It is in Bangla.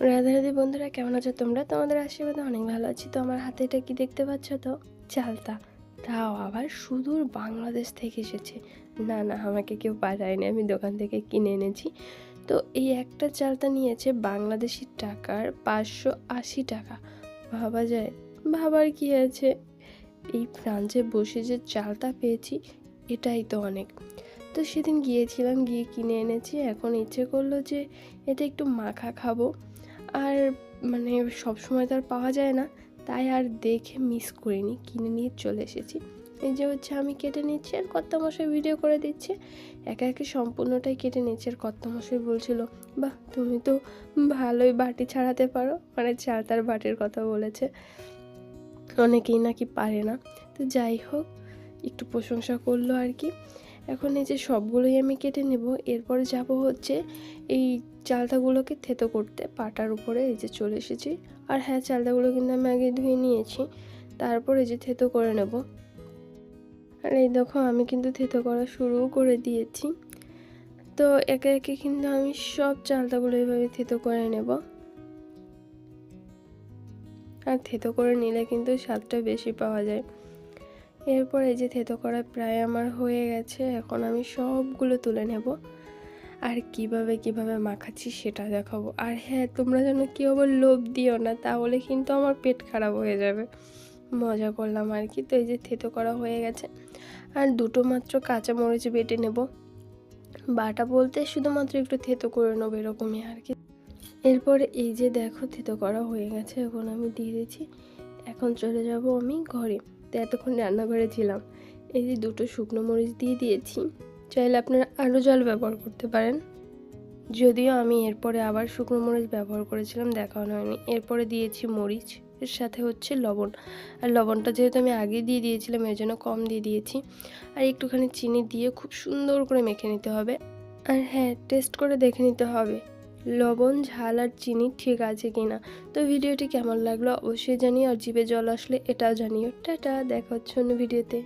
রাধে রাধে বন্ধুরা, কেমন আছো তোমরা? তোমাদের আশীর্বাদে অনেক ভালো আছি। তো আমার হাতে এটা কি দেখতে পাচ্ছ? তো চালতা, তাও আবার সুদূর বাংলাদেশ থেকে এসেছে। না না, আমাকে কেউ পাঠায়নি, আমি দোকান থেকে কিনে এনেছি। তো এই একটা চালতা নিয়েছে বাংলাদেশি টাকার 580 টাকা। ভাবা যায়? ভাবার কি আছে? এই ফ্রান্সে বসে যে চালতা পেয়েছি, এটাই তো অনেক। তো সেদিন গিয়েছিলাম, গিয়ে কিনে এনেছি। এখন ইচ্ছে করলো যে এটা একটু মাখা খাবো। আর মানে সবসময় তো আর পাওয়া যায় না, তাই আর দেখে মিস করিনি, কিনে নিয়ে চলে এসেছি। এই যে হচ্ছে আমি কেটে নিচ্ছি আর কর্তামশাই ভিডিও করে দিচ্ছে। একা একে সম্পূর্ণটাই কেটে নিচ্ছে আর কর্তামশাই বলছিল, বাহ তুমি তো ভালোই বাটি ছাড়াতে পারো, মানে চালতার বাটির কথা বলেছে। অনেকেই নাকি পারে না। তো যাই হোক, একটু প্রশংসা করলো আর কি। এখন এই যে সবগুলোই আমি কেটে নেব, এরপরে যাব হচ্ছে এই চালতাগুলোকে থেতো করতে। পাটার উপরে এই যে চলে এসেছি। আর হ্যাঁ, চালতাগুলো কিন্তু আমি আগে ধুয়ে নিয়েছি, তারপর এই যে থেতো করে নেব। আর এই দেখো, আমি কিন্তু থেতো করা শুরুও করে দিয়েছি। তো একে একে কিন্তু আমি সব চালতাগুলো এইভাবে থেতো করে নেব। আর থেতো করে নিলে কিন্তু স্বাদটা বেশি পাওয়া যায়। এরপর এই যে থেতো করা প্রায় আমার হয়ে গেছে, এখন আমি সবগুলো তুলে নেব। আর কিভাবে মাখাচ্ছি সেটা দেখাবো। আর হ্যাঁ, তোমরা যেন কেউ আবার লোভ দিও না, তাহলে কিন্তু আমার পেট খারাপ হয়ে যাবে। মজা করলাম আর কি। তো এই যে থেতো করা হয়ে গেছে, আর দুটো মাত্র কাঁচামরিচ বেটে নেব। বাটা বলতে শুধুমাত্র একটু থেতো করে নেবো, এরকমই আর কি। এরপরে এই যে দেখো, থেতো করা হয়ে গেছে, এখন আমি দিয়ে দিচ্ছি। এখন চলে যাব আমি ঘরে। তো এতক্ষণ রান্নাঘরে ছিলাম। এই যে দুটো শুকনো মরিচ দিয়ে দিয়েছি, চাইলে আপনারা আরও জল ব্যবহার করতে পারেন। যদিও আমি এরপরে আবার শুকনো মরিচ ব্যবহার করেছিলাম, দেখানো হয়নি। এরপরে দিয়েছি মরিচ, এর সাথে হচ্ছে লবণ। আর লবণটা যেহেতু আমি আগে দিয়ে দিয়েছিলাম, এর জন্য কম দিয়ে দিয়েছি। আর একটুখানি চিনি দিয়ে খুব সুন্দর করে মেখে নিতে হবে। আর হ্যাঁ, টেস্ট করে দেখে নিতে হবে লবণ, ঝাল আর চিনি ঠিক আছে কিনা। তো ভিডিওটি কেমন লাগলো অবশ্যই জানিও, আর জিভে জল আসলে এটাও জানিও। টাটা, দেখা হচ্ছে অন্য ভিডিওতে।